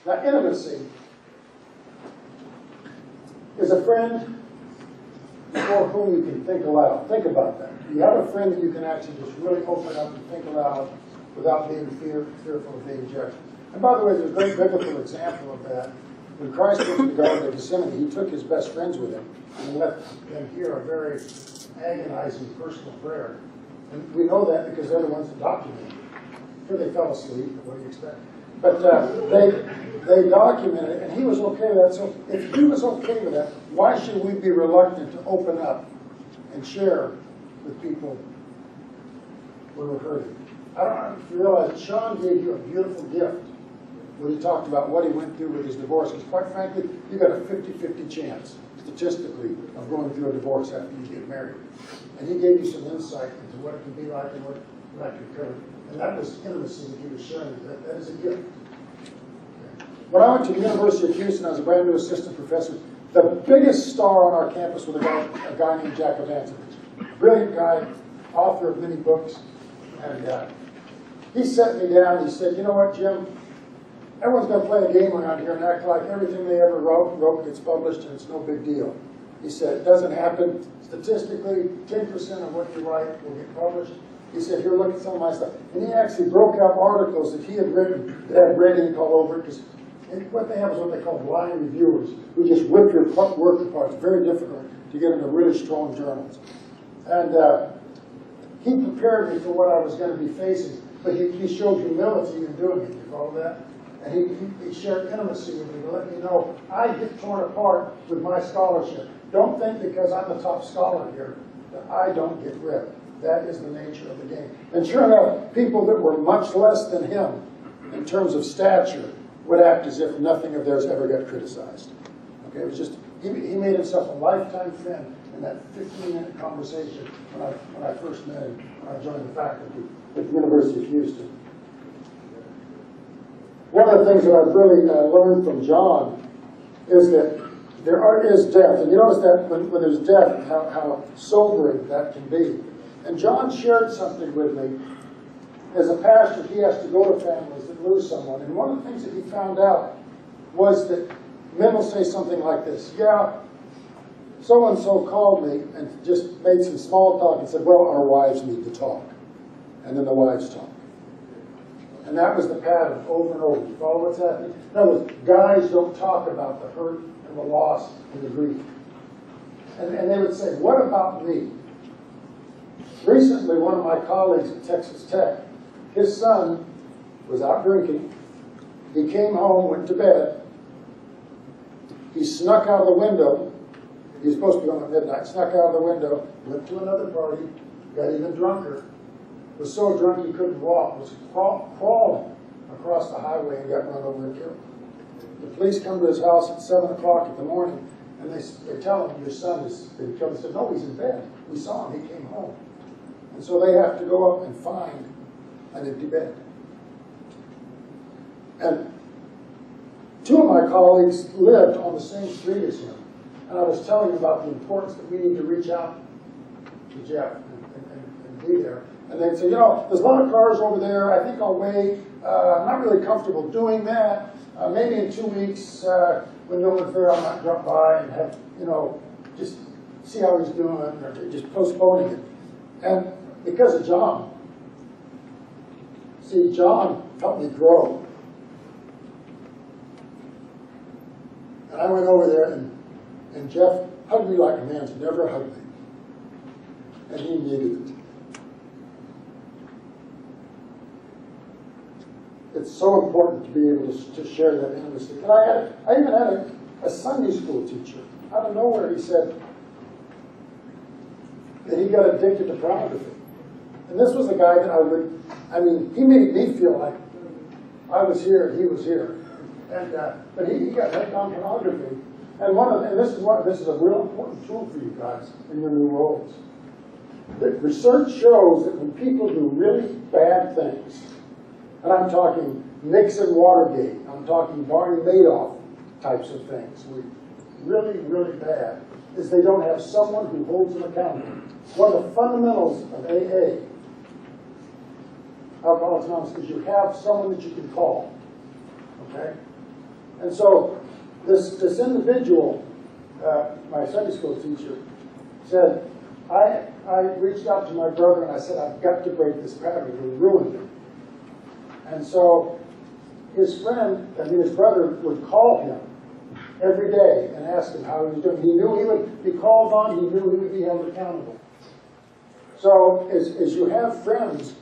Now, intimacy is a friend for whom you can think aloud. Think about that. You have a friend that you can actually just really open up and think aloud without being fearful of being judged. And by the way, there's a great biblical example of that. When Christ went to the Garden of Gethsemane, he took his best friends with him and let them hear a very agonizing personal prayer. And we know that because they're the ones that documented it. Sure, they fell asleep, what do you expect? But they documented it, and he was okay with that. So if he was okay with that, why should we be reluctant to open up and share with people when we're hurting? I don't know if you realize that Sean gave you a beautiful gift when he talked about what he went through with his divorce. Because quite frankly, you got a 50-50 chance, statistically, of going through a divorce after you get married. And he gave you some insight into what it can be like and what can occur. And that was intimacy that he was sharing. That is a gift. When I went to the University of Houston, I was a brand new assistant professor. The biggest star on our campus was a guy named Jack Evantovich. Brilliant guy, author of many books. And he sat me down and he said, you know what, Jim? Everyone's going to play a game around here and act like everything they ever wrote gets published and it's no big deal. He said, it doesn't happen. Statistically, 10% of what you write will get published. He said, here, look at some of my stuff. And he actually broke out articles that he had written that had red ink all over it. Because what they have is what they call blind reviewers, who just rip your work apart. It's very difficult to get into really strong journals. And he prepared me for what I was going to be facing. But he showed humility in doing it. You follow that? And he shared intimacy with me to let me know I get torn apart with my scholarship. Don't think because I'm the top scholar here that I don't get ripped. That is the nature of the game. And sure enough, people that were much less than him in terms of stature would act as if nothing of theirs ever got criticized. Okay, it was just, he made himself a lifetime friend in that 15-minute conversation when I first met him, when I joined the faculty at the University of Houston. One of the things that I've really learned from John is that there is death. And you notice that when there's death, how sobering that can be. And John shared something with me. As a pastor, he has to go to families that lose someone. And one of the things that he found out was that men will say something like this. Yeah, so-and-so called me and just made some small talk and said, well, our wives need to talk. And then the wives talk. And that was the pattern over and over. You follow what's happening? In other words, guys don't talk about the hurt and the loss and the grief. And they would say, what about me? Recently, one of my colleagues at Texas Tech, his son was out drinking. He came home, went to bed. He snuck out of the window. He was supposed to be home at midnight. Snuck out of the window, went to another party, got even drunker. Was so drunk he couldn't walk. Was crawling across the highway and got run over and killed. The police come to his house at 7 o'clock in the morning, and they tell him, your son has been killed. He said, no, he's in bed. We saw him. He came home. And so they have to go up and find an empty bed. And two of my colleagues lived on the same street as him. And I was telling him about the importance that we need to reach out to Jeff and be there. And they'd say, you know, there's a lot of cars over there. I think I'll wait. I'm not really comfortable doing that. Maybe in 2 weeks, when no one's there, I might drop by and have, you know, just see how he's doing, or just postponing it. And because of John, see, John helped me grow. And I went over there, and Jeff hugged me like a man's never hugged me. And he needed it. It's so important to be able to share that intimacy. And I even had a Sunday school teacher. Out of nowhere, he said that he got addicted to pornography. And this was a guy that he made me feel like I was here and he was here. And but he got hooked on pornography. And this is a real important tool for you guys in your new roles. The research shows that when people do really bad things, and I'm talking Nixon Watergate, I'm talking Barney Madoff types of things, really, really bad, is they don't have someone who holds them accountable. One of the fundamentals of AA, Alcoholics Anonymous, is you have someone that you can call. Okay? And so this individual, my Sunday school teacher, said, I reached out to my brother and I said, I've got to break this pattern. We ruined it. And so his friend, his brother would call him every day and ask him how he was doing. He knew he would be called on. He knew he would be held accountable. So as you have friends,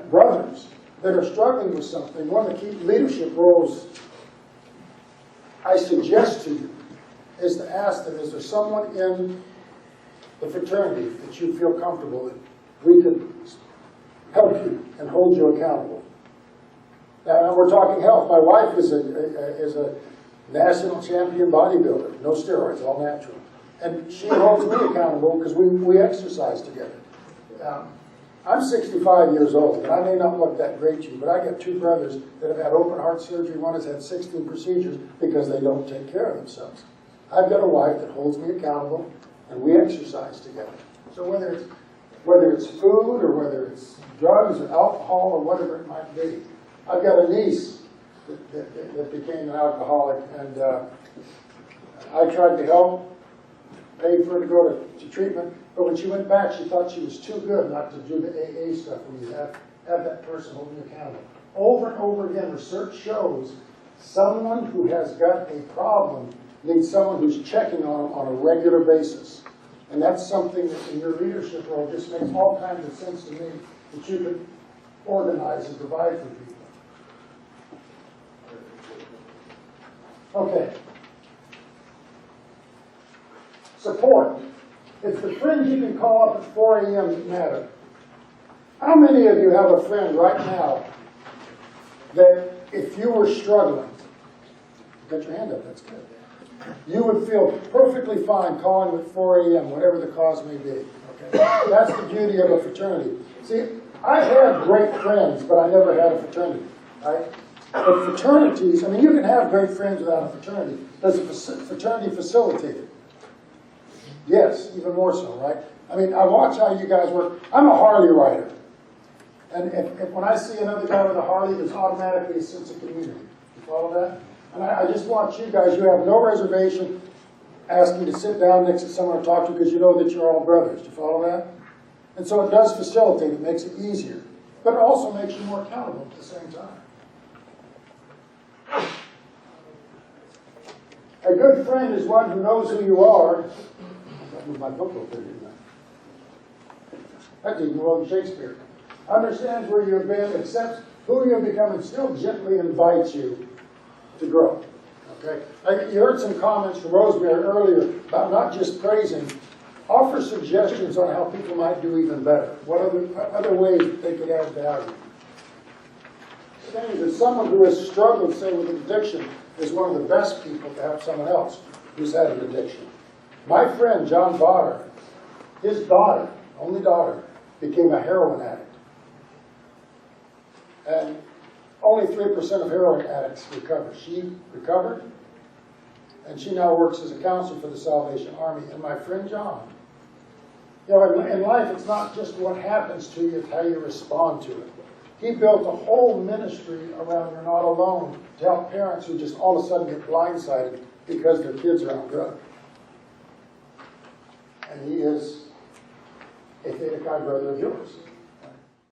brothers, that are struggling with something, one of the key leadership roles I suggest to you is to ask them, is there someone in the fraternity that you feel comfortable with? We could help you and hold you accountable. Now we're talking health. My wife is a national champion bodybuilder, no steroids, all natural. And she holds me accountable because we exercise together. I'm 65 years old, and I may not look that great to you, but I got two brothers that have had open heart surgery. One has had 16 procedures because they don't take care of themselves. I've got a wife that holds me accountable, and we exercise together. So whether it's food or whether it's drugs or alcohol or whatever it might be, I've got a niece that became an alcoholic, and I tried to help, paid for her to go to treatment, but when she went back, she thought she was too good not to do the AA stuff where you have that person holding you accountable. Over and over again, research shows someone who has got a problem needs someone who's checking on them on a regular basis. And that's something that in your leadership role just makes all kinds of sense to me that you could organize and provide for people. Okay. Support. It's the friends you can call up at 4 a.m. that matter. How many of you have a friend right now that if you were struggling, got your hand up, that's good, you would feel perfectly fine calling at 4 a.m., whatever the cause may be. Okay? That's the beauty of a fraternity. See, I had great friends, but I never had a fraternity. Right? But fraternities, I mean, you can have great friends without a fraternity. Does a fraternity facilitate it? Yes, even more so, right? I mean, I watch how you guys work. I'm a Harley rider. And if when I see another guy with a Harley, there's automatically a sense of community. You follow that? And I just watch you guys. You have no reservation asking to sit down next to someone to talk to because you know that you're all brothers. Do you follow that? And so it does facilitate. It makes it easier. But it also makes you more accountable at the same time. A good friend is one who knows who you are. That was my book over there, didn't I? That's even William Shakespeare. Understands where you've been, accepts who you've become, and still gently invites you to grow. Okay? You heard some comments from Rosemary earlier about not just praising. Offer suggestions on how people might do even better. What other ways that they could add value? Saying that someone who has struggled, say, with addiction is one of the best people to have someone else who's had an addiction. My friend, John Botter, his daughter, only daughter, became a heroin addict. And only 3% of heroin addicts recover. She recovered, and she now works as a counselor for the Salvation Army. And my friend John, you know, in life, it's not just what happens to you, it's how you respond to it. He built a whole ministry around You're Not Alone to help parents who just all of a sudden get blindsided because their kids are on drugs. And he is a Theta Chi brother of yours.